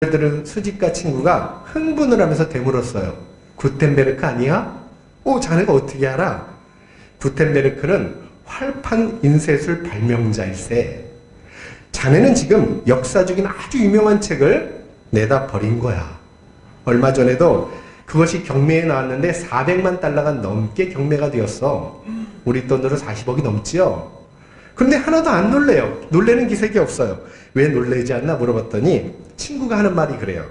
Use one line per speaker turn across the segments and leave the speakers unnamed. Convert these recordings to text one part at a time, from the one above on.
들은 수직가 친구가 흥분을 하면서 되물었어요. 구텐베르크 아니야? 오, 자네가 어떻게 알아? 구텐베르크는 활판 인쇄술 발명자일세. 자네는 지금 역사적인 아주 유명한 책을 내다 버린 거야. 얼마 전에도 그것이 경매에 나왔는데 400만 달러가 넘게 경매가 되었어. 우리 돈으로 40억이 넘지요. 그런데 하나도 안 놀래요. 놀래는 기색이 없어요. 왜 놀래지 않나 물어봤더니 친구가 하는 말이 그래요.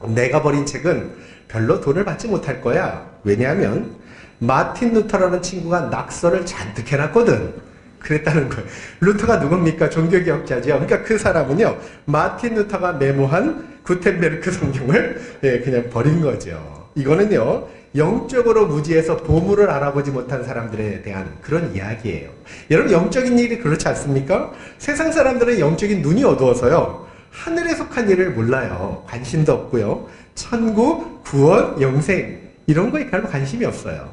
내가 버린 책은 별로 돈을 받지 못할 거야. 왜냐하면 마틴 루터라는 친구가 낙서를 잔뜩 해놨거든. 그랬다는 거예요. 루터가 누굽니까? 종교개혁자죠. 그러니까 그 사람은요, 마틴 루터가 메모한 구텐베르크 성경을 그냥 버린 거죠. 이거는요, 영적으로 무지해서 보물을 알아보지 못한 사람들에 대한 그런 이야기예요. 여러분, 영적인 일이 그렇지 않습니까? 세상 사람들은 영적인 눈이 어두워서요, 하늘에 속한 일을 몰라요. 관심도 없고요. 천국, 구원, 영생 이런 거에 별로 관심이 없어요.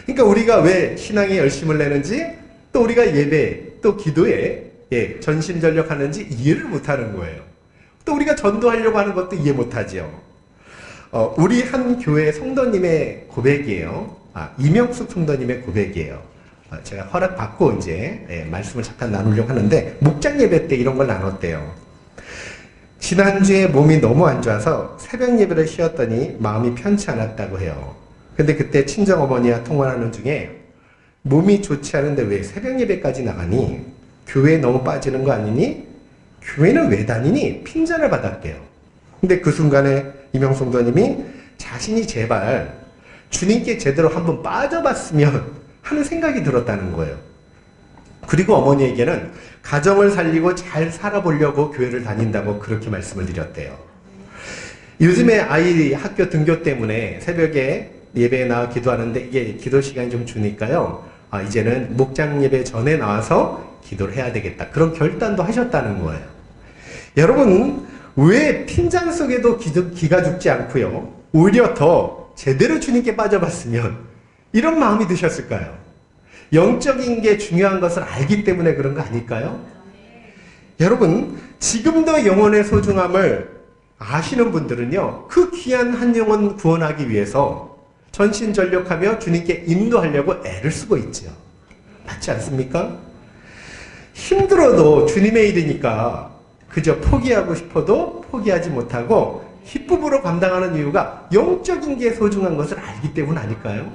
그러니까 우리가 왜 신앙에 열심을 내는지, 또 우리가 예배, 또 기도에 전심전력하는지 이해를 못하는 거예요. 또 우리가 전도하려고 하는 것도 이해 못하지요. 우리 한 교회 성도님의 고백이에요. 이명숙 성도님의 고백이에요. 제가 허락받고 이제 말씀을 잠깐 나누려고 하는데, 목장 예배 때 이런 걸 나눴대요. 지난주에 몸이 너무 안 좋아서 새벽 예배를 쉬었더니 마음이 편치 않았다고 해요. 근데 그때 친정어머니와 통화하는 중에 몸이 좋지 않은데 왜 새벽 예배까지 나가니? 교회에 너무 빠지는 거 아니니? 교회는 왜 다니니? 핀잔을 받았대요. 근데 그 순간에 이명성도님이 자신이 제발 주님께 제대로 한번 빠져봤으면 하는 생각이 들었다는 거예요. 그리고 어머니에게는 가정을 살리고 잘 살아보려고 교회를 다닌다고 그렇게 말씀을 드렸대요. 요즘에 아이 학교 등교 때문에 새벽에 예배에 나와 기도하는데 이게 기도 시간이 좀 주니까요. 이제는 목장 예배 전에 나와서 기도를 해야 되겠다. 그런 결단도 하셨다는 거예요. 여러분, 왜 핀잔 속에도 기가 죽지 않고요, 오히려 더 제대로 주님께 빠져봤으면 이런 마음이 드셨을까요? 영적인 게 중요한 것을 알기 때문에 그런 거 아닐까요? 여러분, 지금도 영혼의 소중함을 아시는 분들은요, 그 귀한 한 영혼 구원하기 위해서 전신전력하며 주님께 인도하려고 애를 쓰고 있죠. 맞지 않습니까? 힘들어도 주님의 일이니까 그저 포기하고 싶어도 포기하지 못하고 기쁨으로 감당하는 이유가 영적인 게 소중한 것을 알기 때문 아닐까요?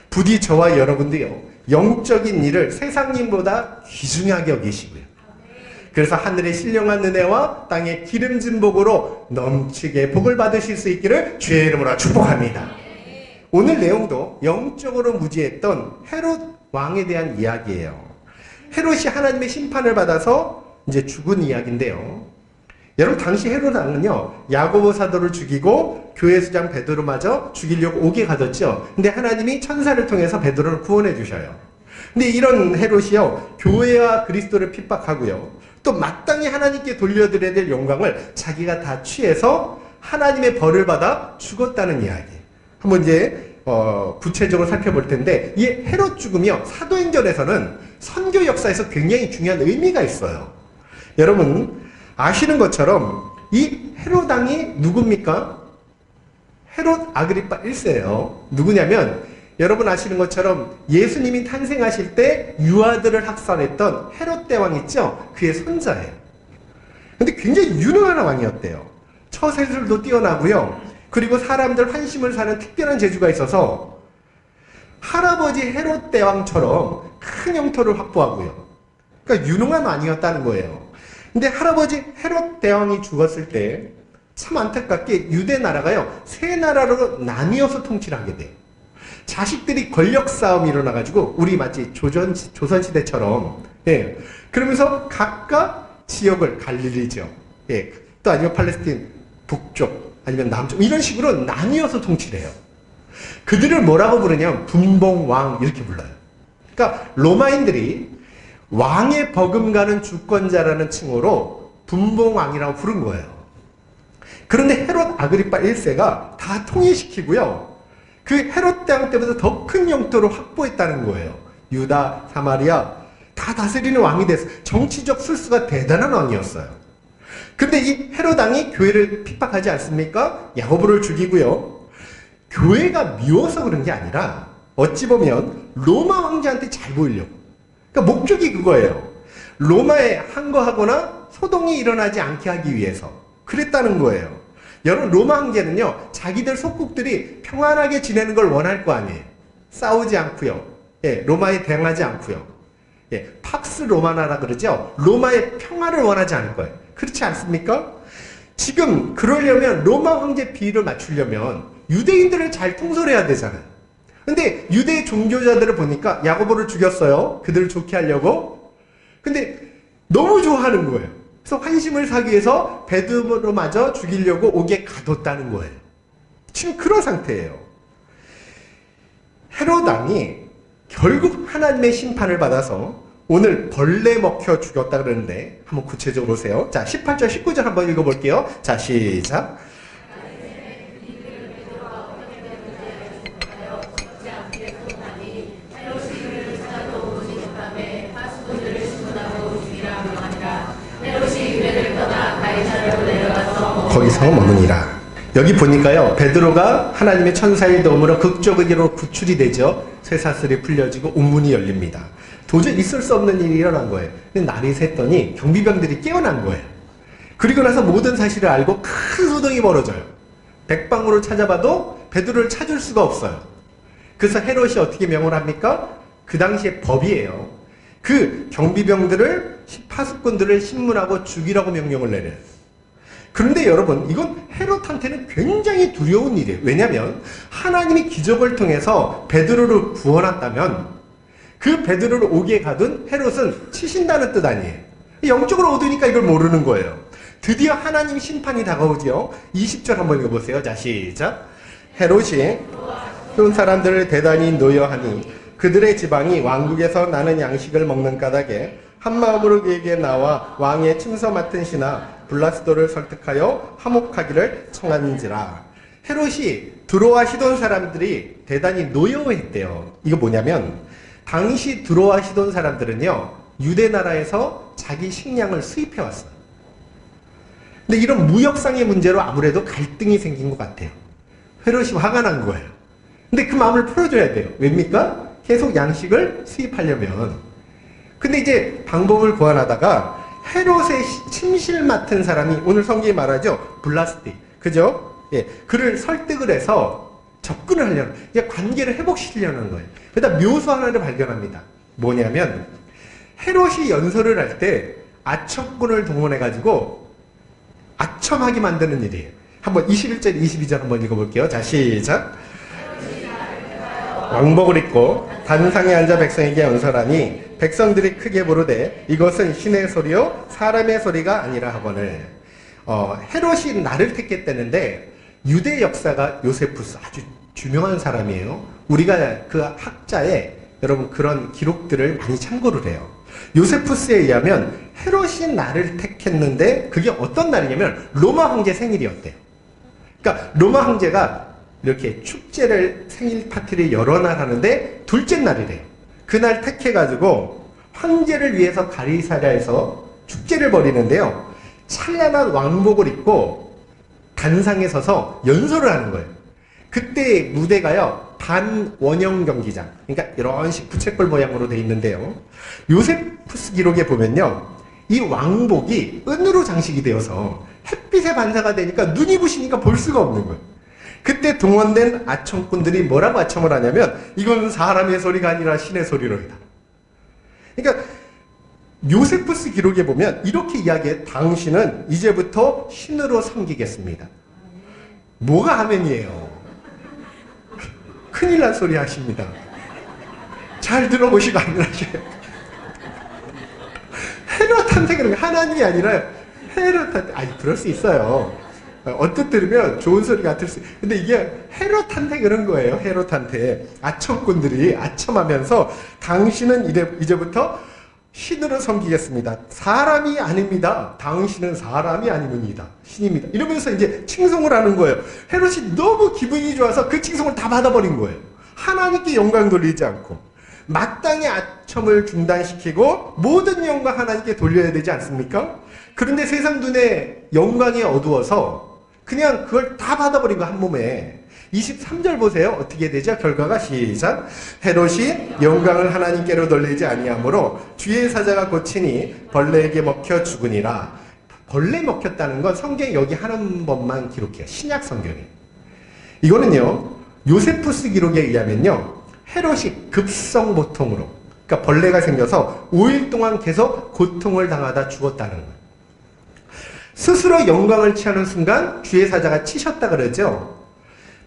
부디 저와 여러분도요, 영적인 일을 세상 일보다 귀중하게 여기시고요. 그래서 하늘의 신령한 은혜와 땅의 기름진 복으로 넘치게 복을 받으실 수 있기를 주의 이름으로 축복합니다. 오늘 내용도 영적으로 무지했던 헤롯 왕에 대한 이야기예요. 헤롯이 하나님의 심판을 받아서 이제 죽은 이야기인데요. 여러분, 당시 헤롯 왕은요, 야고보 사도를 죽이고 교회 수장 베드로마저 죽이려고 옥에 가뒀죠. 근데 하나님이 천사를 통해서 베드로를 구원해 주셔요. 근데 이런 헤롯이요, 교회와 그리스도를 핍박하고요, 또 마땅히 하나님께 돌려드려야 될 영광을 자기가 다 취해서 하나님의 벌을 받아 죽었다는 이야기. 한번 이제 구체적으로 살펴볼 텐데, 이 헤롯 죽음이요, 사도행전에서는 선교 역사에서 굉장히 중요한 의미가 있어요. 여러분 아시는 것처럼 이 헤롯 왕이 누굽니까? 헤롯 아그리파 1세예요. 누구냐면, 여러분 아시는 것처럼 예수님이 탄생하실 때 유아들을 학살했던 헤롯 대왕 있죠? 그의 손자예요. 근데 굉장히 유능한 왕이었대요. 처세술도 뛰어나고요. 그리고 사람들 환심을 사는 특별한 재주가 있어서 할아버지 헤롯 대왕처럼 큰 영토를 확보하고요. 그러니까 유능한 왕이었다는 거예요. 근데 할아버지 헤롯 대왕이 죽었을 때 참 안타깝게 유대 나라가요, 세 나라로 나뉘어서 통치를 하게 돼요. 자식들이 권력 싸움이 일어나가지고, 우리 마치 조선시대처럼, 그러면서 각각 지역을 갈릴리죠. 또 아니면 팔레스틴 북쪽, 아니면 남쪽, 이런 식으로 나뉘어서 통치를 해요. 그들을 뭐라고 부르냐면 분봉왕 이렇게 불러요. 그러니까 로마인들이 왕의 버금가는 주권자라는 칭호로 분봉왕이라고 부른 거예요. 그런데 헤롯 아그리파 1세가 다 통일시키고요, 그 헤롯 대왕 때보다 더 큰 영토를 확보했다는 거예요. 유다, 사마리아 다 다스리는 왕이 돼서 정치적 술수가 대단한 왕이었어요. 근데 이 헤롯 왕이 교회를 핍박하지 않습니까? 야고보를 죽이고요. 교회가 미워서 그런 게 아니라 어찌 보면 로마 황제한테 잘 보이려고. 그러니까 목적이 그거예요. 로마에 항거하거나 소동이 일어나지 않게 하기 위해서 그랬다는 거예요. 여러분, 로마 황제는요, 자기들 속국들이 평안하게 지내는 걸 원할 거 아니에요. 싸우지 않고요. 예, 로마에 대항하지 않고요. 예, 팍스 로마나라 그러죠. 로마의 평화를 원하지 않을 거예요. 그렇지 않습니까? 지금 그러려면 로마 황제 비위를 맞추려면 유대인들을 잘 통솔해야 되잖아요. 근데 유대 종교자들을 보니까 야고보를 죽였어요. 그들을 좋게 하려고. 근데 너무 좋아하는 거예요. 그래서 환심을 사기 위해서 베드로마저 죽이려고 옥에 가뒀다는 거예요. 지금 그런 상태예요. 헤롯 왕이 결국 하나님의 심판을 받아서 오늘 벌레 먹혀 죽였다 그러는데 한번 구체적으로 보세요. 자, 18절, 19절 한번 읽어볼게요. 자, 시작. 거기서 머무니라. 여기 보니까요, 베드로가 하나님의 천사의 도움으로 극적으로 구출이 되죠. 쇠사슬이 풀려지고 옥문이 열립니다. 도저히 있을 수 없는 일이 일어난 거예요. 근데 날이 샜더니 경비병들이 깨어난 거예요. 그리고 나서 모든 사실을 알고 큰 소동이 벌어져요. 백방으로 찾아봐도 베드로를 찾을 수가 없어요. 그래서 헤롯이 어떻게 명을 합니까? 그 당시의 법이에요. 그 경비병들을, 파수꾼들을 신문하고 죽이라고 명령을 내려요. 그런데 여러분, 이건 헤롯한테는 굉장히 두려운 일이에요. 왜냐하면 하나님이 기적을 통해서 베드로를 구원했다면 그 베드로를 옥에 가둔 헤롯은 치신다는 뜻 아니에요. 영적으로 얻으니까 이걸 모르는 거예요. 드디어 하나님 심판이 다가오지요. 20절 한번 읽어보세요. 자, 시작. 헤롯이 온 사람들을 대단히 노여하니 그들의 지방이 왕국에서 나는 양식을 먹는 까닭에 한마음으로 그에게 나와 왕의 침서 맡은 신하 블라스도를 설득하여 화목하기를 청하는지라. 헤롯이 드로아 시돈 사람들이 대단히 노여워했대요. 이거 뭐냐면 당시 드로아 시돈 사람들은요, 유대 나라에서 자기 식량을 수입해 왔어요. 근데 이런 무역상의 문제로 아무래도 갈등이 생긴 것 같아요. 헤롯이 화가 난 거예요. 근데 그 마음을 풀어줘야 돼요. 왜입니까? 계속 양식을 수입하려면. 근데 이제 방법을 고안하다가 헤롯의 침실 맡은 사람이, 오늘 성경이 말하죠, 블라스티, 그죠? 예, 그를 설득을 해서 접근을 하려는, 이제 관계를 회복시키려는 거예요. 그러다 묘수 하나를 발견합니다. 뭐냐면 헤롯이 연설을 할 때 아첨꾼을 동원해가지고 아첨하게 만드는 일이에요. 한번 21절, 22절 한번 읽어볼게요. 자, 시작. 왕복을 입고 단상에 앉아 백성에게 연설하니 백성들이 크게 부르되 이것은 신의 소리요 사람의 소리가 아니라 하거늘. 헤롯이 나를 택했다는데 유대 역사가 요세푸스 아주 유명한 사람이에요. 우리가 그 학자의 여러분 그런 기록들을 많이 참고를 해요. 요세푸스에 의하면 헤롯이 나를 택했는데 그게 어떤 날이냐면 로마 황제 생일이었대요. 그러니까 로마 황제가 이렇게 축제를, 생일 파티를 여러 날 하는데 둘째 날이래요. 그날 택해가지고 황제를 위해서 가리사랴에서 축제를 벌이는데요. 찬란한 왕복을 입고 단상에 서서 연설을 하는 거예요. 그때 무대가요, 반원형 경기장. 그러니까 이런 식 부채꼴 모양으로 돼 있는데요. 요세푸스 기록에 보면요, 이 왕복이 은으로 장식이 되어서 햇빛의 반사가 되니까 눈이 부시니까 볼 수가 없는 거예요. 그때 동원된 아첨꾼들이 뭐라고 아첨을 하냐면 이건 사람의 소리가 아니라 신의 소리로이다. 그러니까 요세푸스 기록에 보면 이렇게 이야기해. 당신은 이제부터 신으로 섬기겠습니다. 뭐가 아멘이에요? 큰일 난 소리 하십니다. 잘 들어보시고 아멘하셔요. 헤롯한테 그런 게 하나님이 아니라 헤롯한테, 아니 그럴 수 있어요. 언뜻 들으면 좋은 소리 같을 수, 근데 이게 헤롯한테 그런 거예요. 헤롯한테 아첨꾼들이 아첨하면서 당신은 이제부터 신으로 섬기겠습니다. 사람이 아닙니다. 당신은 사람이 아니문이다. 신입니다. 이러면서 이제 칭송을 하는 거예요. 헤롯이 너무 기분이 좋아서 그 칭송을 다 받아버린 거예요. 하나님께 영광 돌리지 않고. 마땅히 아첨을 중단시키고 모든 영광 하나님께 돌려야 되지 않습니까? 그런데 세상 눈에 영광이 어두워서 그냥 그걸 다 받아버린 거 한 몸에. 23절 보세요. 어떻게 되죠? 결과가 시작. 헤롯이 영광을 하나님께로 돌리지 아니하므로 주의 사자가 고치니 벌레에게 먹혀 죽으니라. 벌레 먹혔다는 건 성경에 여기 한 번만 기록해요. 신약 성경에. 이거는요, 요세푸스 기록에 의하면요, 헤롯이 급성보통으로, 그러니까 벌레가 생겨서 5일 동안 계속 고통을 당하다 죽었다는 거예요. 스스로 영광을 취하는 순간 주의 사자가 치셨다 그러죠.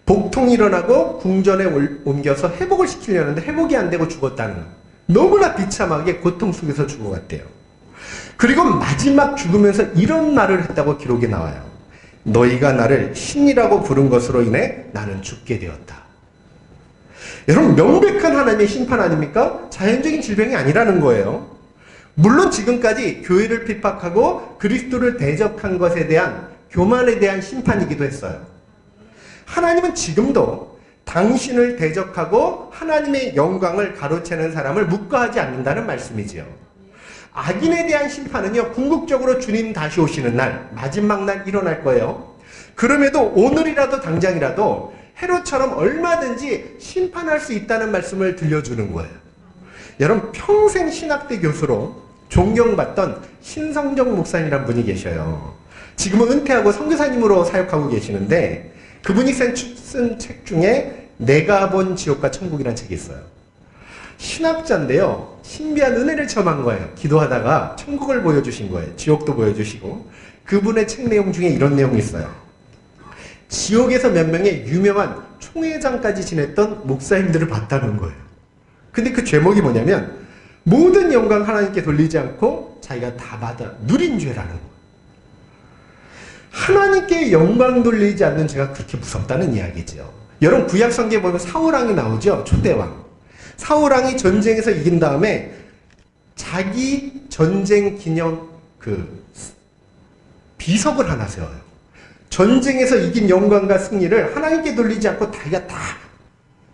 복통이 일어나고 궁전에 옮겨서 회복을 시키려는데 회복이 안 되고 죽었다는 거예요. 너무나 비참하게 고통 속에서 죽어갔대요. 그리고 마지막 죽으면서 이런 말을 했다고 기록이 나와요. 너희가 나를 신이라고 부른 것으로 인해 나는 죽게 되었다. 여러분, 명백한 하나님의 심판 아닙니까? 자연적인 질병이 아니라는 거예요. 물론 지금까지 교회를 핍박하고 그리스도를 대적한 것에 대한 교만에 대한 심판이기도 했어요. 하나님은 지금도 당신을 대적하고 하나님의 영광을 가로채는 사람을 묵과하지 않는다는 말씀이지요. 악인에 대한 심판은요, 궁극적으로 주님 다시 오시는 날, 마지막 날 일어날 거예요. 그럼에도 오늘이라도 당장이라도 헤롯처럼 얼마든지 심판할 수 있다는 말씀을 들려주는 거예요. 여러분, 평생 신학대 교수로 존경받던 신성정 목사님이란 분이 계셔요. 지금은 은퇴하고 선교사님으로 사역하고 계시는데 그분이 쓴 책 중에 내가 본 지옥과 천국이라는 책이 있어요. 신학자인데요, 신비한 은혜를 체험한 거예요. 기도하다가 천국을 보여주신 거예요. 지옥도 보여주시고. 그분의 책 내용 중에 이런 내용이 있어요. 지옥에서 몇 명의 유명한 총회장까지 지냈던 목사님들을 봤다는 거예요. 근데 그 제목이 뭐냐면 모든 영광 하나님께 돌리지 않고 자기가 다 받아 누린 죄라는 거예요. 하나님께 영광 돌리지 않는 죄가 그렇게 무섭다는 이야기죠. 여러분, 구약 성경에 보면 사울왕이 나오죠. 초대왕. 사울왕이 전쟁에서 이긴 다음에 자기 전쟁 기념 비석을 하나 세워요. 전쟁에서 이긴 영광과 승리를 하나님께 돌리지 않고 자기가 다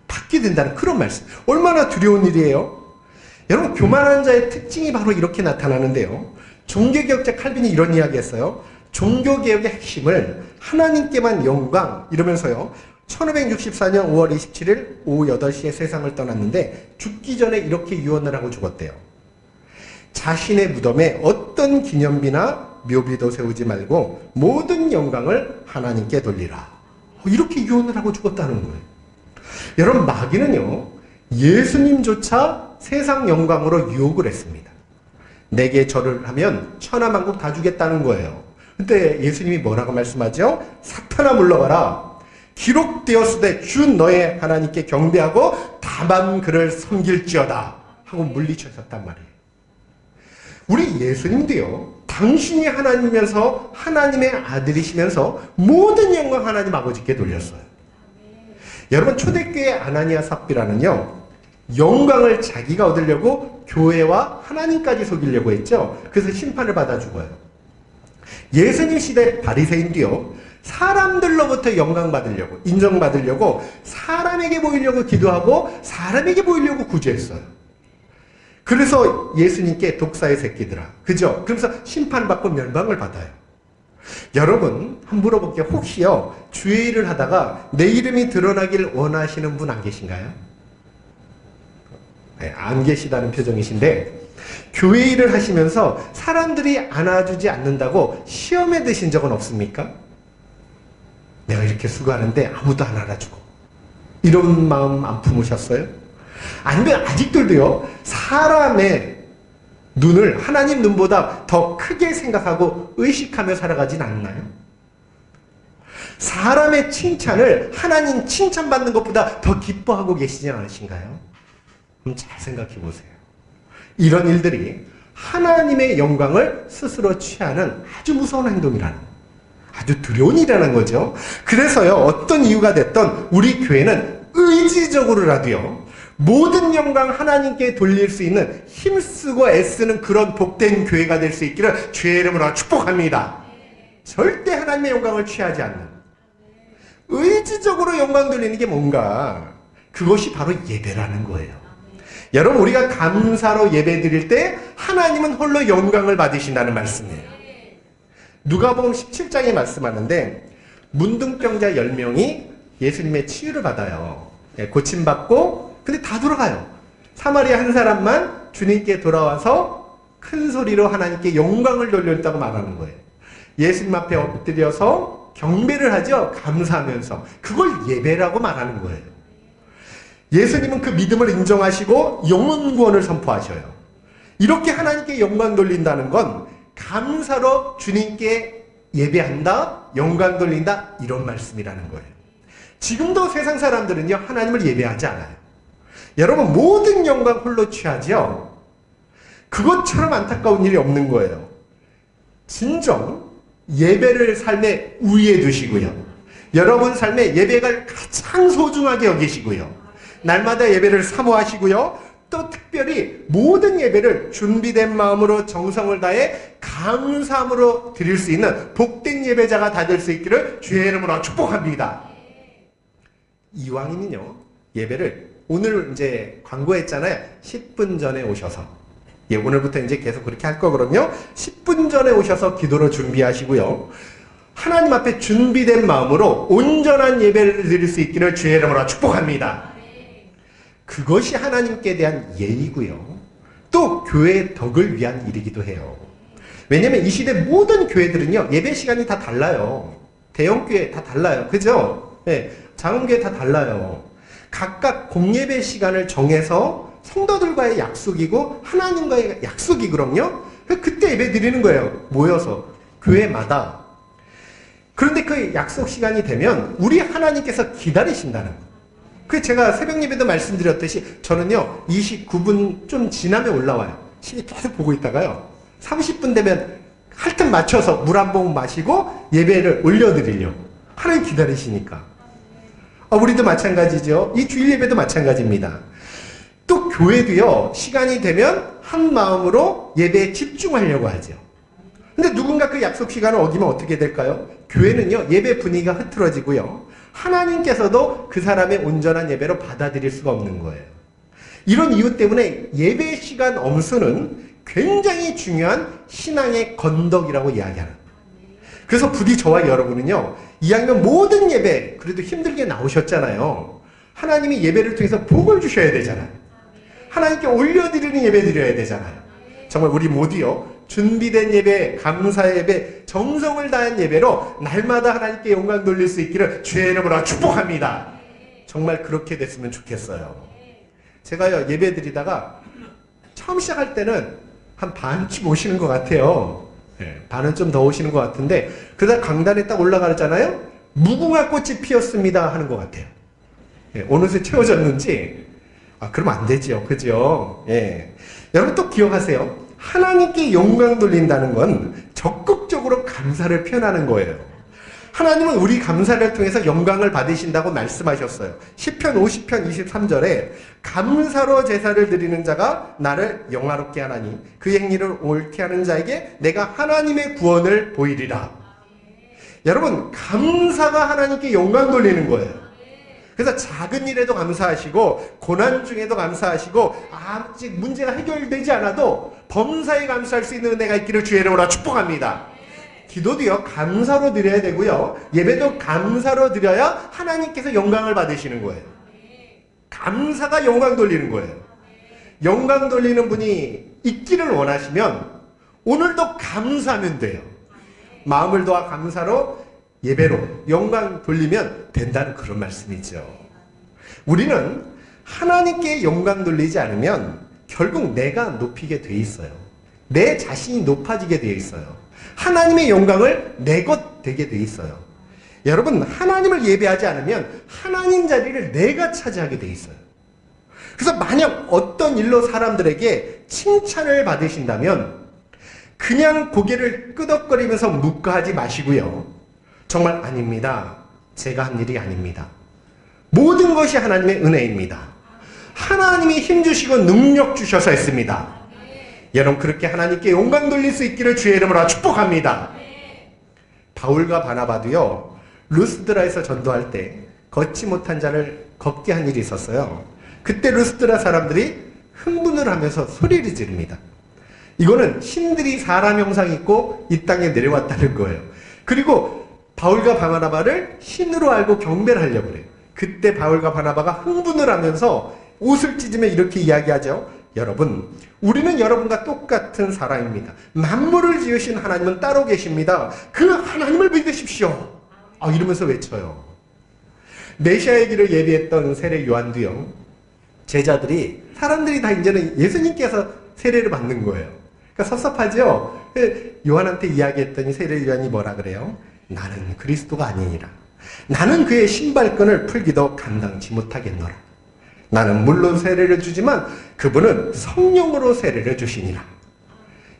받게 된다는 그런 말씀. 얼마나 두려운 일이에요. 여러분, 교만한 자의 특징이 바로 이렇게 나타나는데요. 종교개혁자 칼빈이 이런 이야기 했어요. 종교개혁의 핵심을 하나님께만 영광 이러면서요, 1564년 5월 27일 오후 8시에 세상을 떠났는데 죽기 전에 이렇게 유언을 하고 죽었대요. 자신의 무덤에 어떤 기념비나 묘비도 세우지 말고 모든 영광을 하나님께 돌리라. 이렇게 유언을 하고 죽었다는 거예요. 여러분, 마귀는요, 예수님조차 세상 영광으로 유혹을 했습니다. 내게 절을 하면 천하만국 다 주겠다는 거예요. 근데 예수님이 뭐라고 말씀하죠? 사탄아 물러가라. 기록되었으되 주 너의 하나님께 경배하고 다만 그를 섬길지어다 하고 물리쳤었단 말이에요. 우리 예수님도요, 당신이 하나님이면서 하나님의 아들이시면서 모든 영광 하나님 아버지께 돌렸어요. 여러분, 초대교회 아나니아 삽비라는요, 영광을 자기가 얻으려고 교회와 하나님까지 속이려고 했죠. 그래서 심판을 받아 죽어요. 예수님 시대 바리새인도요, 사람들로부터 영광받으려고, 인정받으려고, 사람에게 보이려고 기도하고 사람에게 보이려고 구제했어요. 그래서 예수님께 독사의 새끼들아, 그죠? 그러면서 심판받고 멸망을 받아요. 여러분, 한번 물어볼게요. 혹시요, 주의 일을 하다가 내 이름이 드러나길 원하시는 분 안 계신가요? 네, 안 계시다는 표정이신데, 교회 일을 하시면서 사람들이 안아주지 않는다고 시험에 드신 적은 없습니까? 내가 이렇게 수고하는데 아무도 안 알아주고. 이런 마음 안 품으셨어요? 아니면 아직도요, 사람의 눈을 하나님 눈보다 더 크게 생각하고 의식하며 살아가진 않나요? 사람의 칭찬을 하나님 칭찬받는 것보다 더 기뻐하고 계시지 않으신가요? 그럼 잘 생각해 보세요. 이런 일들이 하나님의 영광을 스스로 취하는 아주 무서운 행동이라는, 아주 두려운 일이라는 거죠. 그래서요, 어떤 이유가 됐던 우리 교회는 의지적으로라도요, 모든 영광 하나님께 돌릴 수 있는 힘쓰고 애쓰는 그런 복된 교회가 될 수 있기를 주의 이름으로 축복합니다. 절대 하나님의 영광을 취하지 않는, 의지적으로 영광 돌리는 게 뭔가, 그것이 바로 예배라는 거예요. 여러분, 우리가 감사로 예배 드릴 때 하나님은 홀로 영광을 받으신다는 말씀이에요. 누가복음 17장에 말씀하는데 문둥병자 10명이 예수님의 치유를 받아요. 고침받고, 근데 다 돌아가요. 사마리아 한 사람만 주님께 돌아와서 큰 소리로 하나님께 영광을 돌렸다고 말하는 거예요. 예수님 앞에 엎드려서 경배를 하죠. 감사하면서. 그걸 예배라고 말하는 거예요. 예수님은 그 믿음을 인정하시고 영혼 구원을 선포하셔요. 이렇게 하나님께 영광 돌린다는 건 감사로 주님께 예배한다, 영광 돌린다, 이런 말씀이라는 거예요. 지금도 세상 사람들은요, 하나님을 예배하지 않아요. 여러분, 모든 영광 홀로 취하죠. 그것처럼 안타까운 일이 없는 거예요. 진정 예배를 삶의 우위에 두시고요. 여러분 삶의 예배가 가장 소중하게 여기시고요. 날마다 예배를 사모하시고요. 또 특별히 모든 예배를 준비된 마음으로 정성을 다해 감사함으로 드릴 수 있는 복된 예배자가 다 될 수 있기를 주의 이름으로 축복합니다. 이왕이면요, 예배를 오늘 이제 광고했잖아요. 10분 전에 오셔서. 예, 오늘부터 이제 계속 그렇게 할 거거든요. 10분 전에 오셔서 기도로 준비하시고요. 하나님 앞에 준비된 마음으로 온전한 예배를 드릴 수 있기를 주의 이름으로 축복합니다. 그것이 하나님께 대한 예의고요. 또 교회의 덕을 위한 일이기도 해요. 왜냐면 이 시대 모든 교회들은요, 예배 시간이 다 달라요. 대형교회 다 달라요. 그죠? 네, 작은교회 다 달라요. 각각 공예배 시간을 정해서 성도들과의 약속이고 하나님과의 약속이거든요. 그때 예배 드리는 거예요. 모여서 교회마다. 그런데 그 약속 시간이 되면 우리 하나님께서 기다리신다는 거예요. 그 제가 새벽 예배도 말씀드렸듯이 저는요 29분 좀 지나면 올라와요. 시계 계속 보고 있다가요 30분 되면 할튼 맞춰서 물 한 번 마시고 예배를 올려드리려고. 하나님 기다리시니까. 우리도 마찬가지죠. 이 주일 예배도 마찬가지입니다. 또 교회도요 시간이 되면 한 마음으로 예배에 집중하려고 하죠. 근데 누군가 그 약속 시간을 어기면 어떻게 될까요? 교회는요 예배 분위기가 흐트러지고요 하나님께서도 그 사람의 온전한 예배로 받아들일 수가 없는 거예요. 이런 이유 때문에 예배 시간 엄수는 굉장히 중요한 신앙의 건덕이라고 이야기하는 거예요. 그래서 부디 저와 여러분은요 이왕이면 모든 예배 그래도 힘들게 나오셨잖아요. 하나님이 예배를 통해서 복을 주셔야 되잖아요. 하나님께 올려드리는 예배 드려야 되잖아요. 정말 우리 모두요 준비된 예배, 감사 예배, 정성을 다한 예배로 날마다 하나님께 영광 돌릴 수 있기를 주의 이름으로 축복합니다. 정말 그렇게 됐으면 좋겠어요. 제가요 예배 드리다가 처음 시작할 때는 한 반쯤 오시는 것 같아요. 네, 반은 좀 더 오시는 것 같은데 그러다 강단에 딱 올라가잖아요. 무궁화 꽃이 피었습니다 하는 것 같아요. 네, 어느새 채워졌는지 그러면 안 되죠. 그죠? 예. 여러분 또 기억하세요. 하나님께 영광 돌린다는 건 적극적으로 감사를 표현하는 거예요. 하나님은 우리 감사를 통해서 영광을 받으신다고 말씀하셨어요. 시편 50편 23절에 감사로 제사를 드리는 자가 나를 영화롭게 하나니 그 행위를 옳게 하는 자에게 내가 하나님의 구원을 보이리라. 여러분 감사가 하나님께 영광 돌리는 거예요. 그래서 작은 일에도 감사하시고 고난 중에도 감사하시고 아직 문제가 해결되지 않아도 범사에 감사할 수 있는 은혜가 있기를 주의 이름으로 축복합니다. 기도도요 감사로 드려야 되고요 예배도 감사로 드려야 하나님께서 영광을 받으시는 거예요. 감사가 영광 돌리는 거예요. 영광 돌리는 분이 있기를 원하시면 오늘도 감사하면 돼요. 마음을 도와 감사로 예배로 영광 돌리면 된다는 그런 말씀이죠. 우리는 하나님께 영광 돌리지 않으면 결국 내가 높이게 돼 있어요. 내 자신이 높아지게 돼 있어요. 하나님의 영광을 내 것 되게 돼 있어요. 여러분 하나님을 예배하지 않으면 하나님 자리를 내가 차지하게 돼 있어요. 그래서 만약 어떤 일로 사람들에게 칭찬을 받으신다면 그냥 고개를 끄덕거리면서 묵과하지 마시고요. 정말 아닙니다. 제가 한 일이 아닙니다. 모든 것이 하나님의 은혜입니다. 하나님이 힘주시고 능력 주셔서 했습니다. 여러분 그렇게 하나님께 영광 돌릴 수 있기를 주의 이름으로 축복합니다. 바울과 바나바도요 루스드라에서 전도할 때 걷지 못한 자를 걷게 한 일이 있었어요. 그때 루스드라 사람들이 흥분을 하면서 소리를 지릅니다. 이거는 신들이 사람 형상이 있고 이 땅에 내려왔다는 거예요. 그리고 바울과 바나바를 신으로 알고 경배를 하려고 그래요. 그때 바울과 바나바가 흥분을 하면서 옷을 찢으며 이렇게 이야기하죠. 여러분, 우리는 여러분과 똑같은 사람입니다. 만물을 지으신 하나님은 따로 계십니다. 그 하나님을 믿으십시오. 이러면서 외쳐요. 메시아의 길을 예비했던 세례 요한도요, 제자들이, 사람들이 다 이제는 예수님께서 세례를 받는 거예요. 그러니까 섭섭하죠? 요한한테 이야기했더니 세례 요한이 뭐라 그래요? 나는 그리스도가 아니니라. 나는 그의 신발끈을 풀기도 감당치 못하겠노라. 나는 물로 세례를 주지만 그분은 성령으로 세례를 주시니라.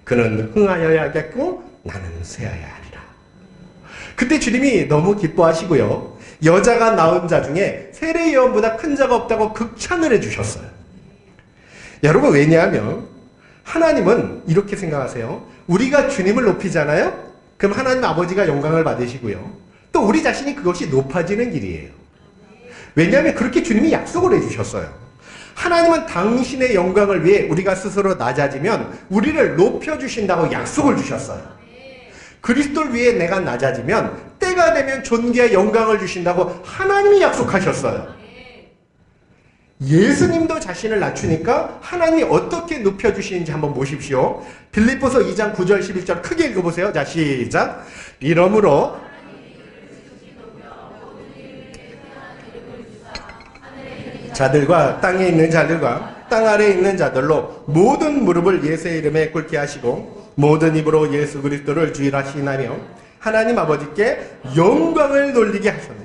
그는 흥하여야겠고 나는 쇠하여야 하리라. 그때 주님이 너무 기뻐하시고요, 여자가 낳은 자 중에 세례 요한보다 큰 자가 없다고 극찬을 해주셨어요. 여러분, 왜냐하면 하나님은 이렇게 생각하세요. 우리가 주님을 높이잖아요? 그럼 하나님 아버지가 영광을 받으시고요, 또 우리 자신이 그것이 높아지는 길이에요. 왜냐하면 그렇게 주님이 약속을 해주셨어요. 하나님은 당신의 영광을 위해 우리가 스스로 낮아지면 우리를 높여주신다고 약속을 주셨어요. 그리스도를 위해 내가 낮아지면 때가 되면 존귀와 영광을 주신다고 하나님이 약속하셨어요. 예수님도 자신을 낮추니까 하나님이 어떻게 높여주시는지 한번 보십시오. 빌립보서 2장 9절 11절 크게 읽어보세요. 자, 시작. 이러므로 자들과 땅에 있는 자들과 땅 아래에 있는 자들로 모든 무릎을 예수의 이름에 꿇게 하시고 모든 입으로 예수 그리스도를 주일 하시나며 하나님 아버지께 영광을 돌리게 하셨네.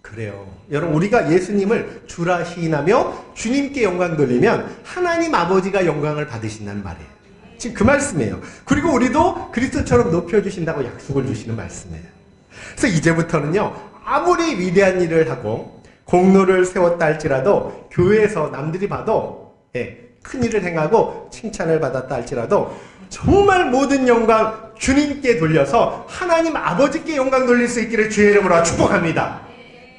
그래요. 여러분, 우리가 예수님을 주라 시인하며 주님께 영광 돌리면 하나님 아버지가 영광을 받으신다는 말이에요. 지금 그 말씀이에요. 그리고 우리도 그리스도처럼 높여주신다고 약속을 주시는 말씀이에요. 그래서 이제부터는요, 아무리 위대한 일을 하고 공로를 세웠다 할지라도 교회에서 남들이 봐도 큰 일을 행하고 칭찬을 받았다 할지라도 정말 모든 영광 주님께 돌려서 하나님 아버지께 영광 돌릴 수 있기를 주의 이름으로 축복합니다.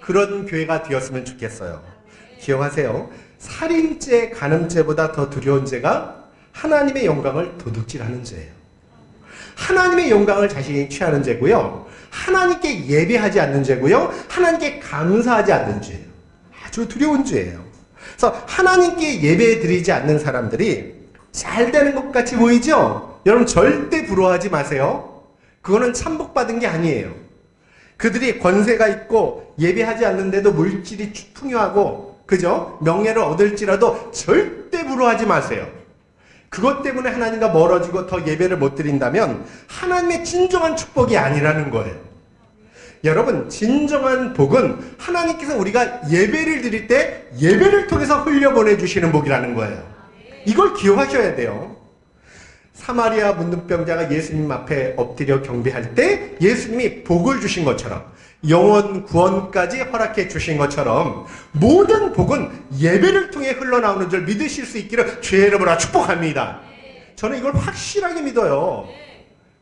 그런 교회가 되었으면 좋겠어요. 기억하세요. 살인죄, 간음죄보다 더 두려운 죄가 하나님의 영광을 도둑질하는 죄예요. 하나님의 영광을 자신이 취하는 죄고요, 하나님께 예배하지 않는 죄고요, 하나님께 감사하지 않는 죄예요. 아주 두려운 죄예요. 그래서 하나님께 예배 드리지 않는 사람들이 잘 되는 것 같이 보이죠? 여러분, 절대 부러워하지 마세요. 그거는 참복받은 게 아니에요. 그들이 권세가 있고 예배하지 않는데도 물질이 풍요하고, 그죠? 명예를 얻을지라도 절대 부러워하지 마세요. 그것 때문에 하나님과 멀어지고 더 예배를 못 드린다면 하나님의 진정한 축복이 아니라는 거예요. 여러분, 진정한 복은 하나님께서 우리가 예배를 드릴 때 예배를 통해서 흘려보내주시는 복이라는 거예요. 이걸 기억하셔야 돼요. 사마리아 문둥병자가 예수님 앞에 엎드려 경배할 때 예수님이 복을 주신 것처럼, 영원 구원까지 허락해 주신 것처럼 모든 복은 예배를 통해 흘러나오는 줄 믿으실 수 있기를 주의 이름으로 축복합니다. 저는 이걸 확실하게 믿어요.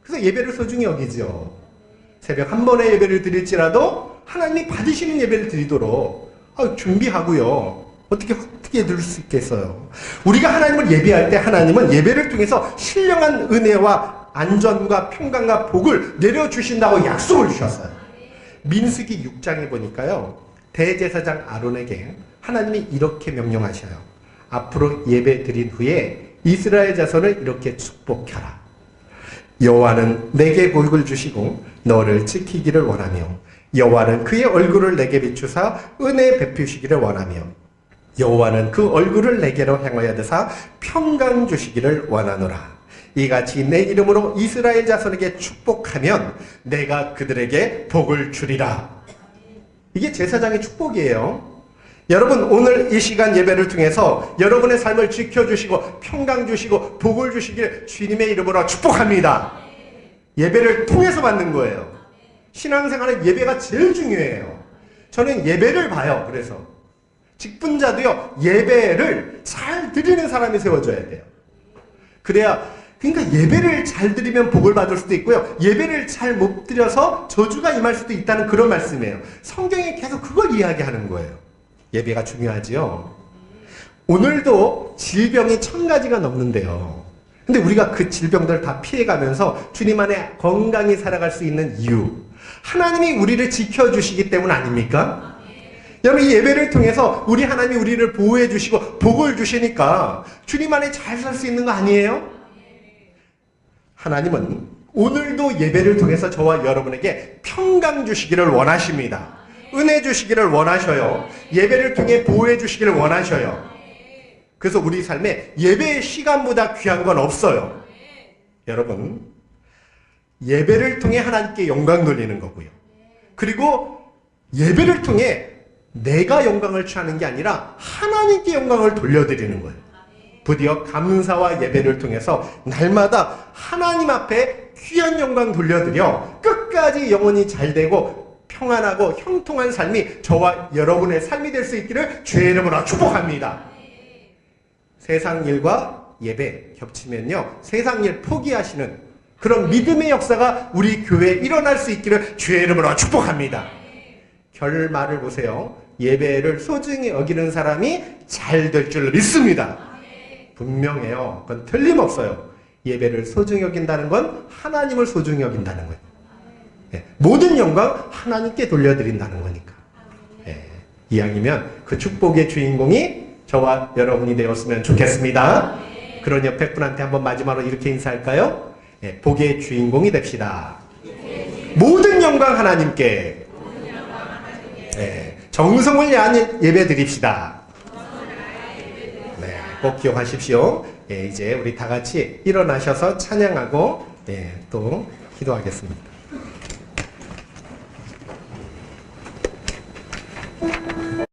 그래서 예배를 소중히 여기죠. 새벽 한 번의 예배를 드릴지라도 하나님이 받으시는 예배를 드리도록 준비하고요. 어떻게 드릴 수 있겠어요? 우리가 하나님을 예배할 때 하나님은 예배를 통해서 신령한 은혜와 안전과 평강과 복을 내려주신다고 약속을 주셨어요. 민수기 6장에 보니까요, 대제사장 아론에게 하나님이 이렇게 명령하셔요. 앞으로 예배 드린 후에 이스라엘 자손을 이렇게 축복하라. 여호와는 내게 복을 주시고 너를 지키기를 원하며 여호와는 그의 얼굴을 내게 비추사 은혜 베푸시기를 원하며 여호와는 그 얼굴을 내게로 향하여 드사 평강 주시기를 원하노라. 이같이 내 이름으로 이스라엘 자손에게 축복하면 내가 그들에게 복을 주리라. 이게 제사장의 축복이에요. 여러분, 오늘 이 시간 예배를 통해서 여러분의 삶을 지켜주시고 평강 주시고 복을 주시길 주님의 이름으로 축복합니다. 예배를 통해서 받는 거예요. 신앙생활의 예배가 제일 중요해요. 저는 예배를 봐요. 그래서 직분자도요, 예배를 잘 드리는 사람이 세워져야 돼요. 그러니까 예배를 잘 드리면 복을 받을 수도 있고요, 예배를 잘 못 드려서 저주가 임할 수도 있다는 그런 말씀이에요. 성경에 계속 그걸 이야기하는 거예요. 예배가 중요하지요. 오늘도 질병이 1000가지가 넘는데요. 근데 우리가 그 질병들을 다 피해가면서 주님 안에 건강히 살아갈 수 있는 이유, 하나님이 우리를 지켜주시기 때문 아닙니까? 여러분, 이 예배를 통해서 우리 하나님이 우리를 보호해 주시고 복을 주시니까 주님 안에 잘 살 수 있는 거 아니에요? 하나님은 오늘도 예배를 통해서 저와 여러분에게 평강 주시기를 원하십니다. 은혜 주시기를 원하셔요. 예배를 통해 보호해 주시기를 원하셔요. 그래서 우리 삶에 예배의 시간보다 귀한 건 없어요. 여러분, 예배를 통해 하나님께 영광 돌리는 거고요. 그리고 예배를 통해 내가 영광을 취하는 게 아니라 하나님께 영광을 돌려드리는 거예요. 부디어 감사와 예배를 통해서 날마다 하나님 앞에 귀한 영광 돌려드려 끝까지 영혼이 잘 되고 평안하고 형통한 삶이 저와 여러분의 삶이 될 수 있기를 주의 이름으로 축복합니다. 세상 일과 예배 겹치면요, 세상 일 포기하시는 그런 믿음의 역사가 우리 교회에 일어날 수 있기를 주의 이름으로 축복합니다. 결말을 보세요. 예배를 소중히 여기는 사람이 잘 될 줄 믿습니다. 분명해요. 그건 틀림없어요. 예배를 소중히 여긴다는 건 하나님을 소중히 여긴다는 거예요. 네. 모든 영광 하나님께 돌려드린다는 거니까. 네. 이왕이면 그 축복의 주인공이 저와 여러분이 되었으면 좋겠습니다. 그런 옆에 분한테 한번 마지막으로 이렇게 인사할까요? 네. 복의 주인공이 됩시다. 모든 영광 하나님께. 네. 정성을 다한 예배 드립시다. 네, 꼭 기억하십시오. 예, 이제 우리 다 같이 일어나셔서 찬양하고 또 기도하겠습니다.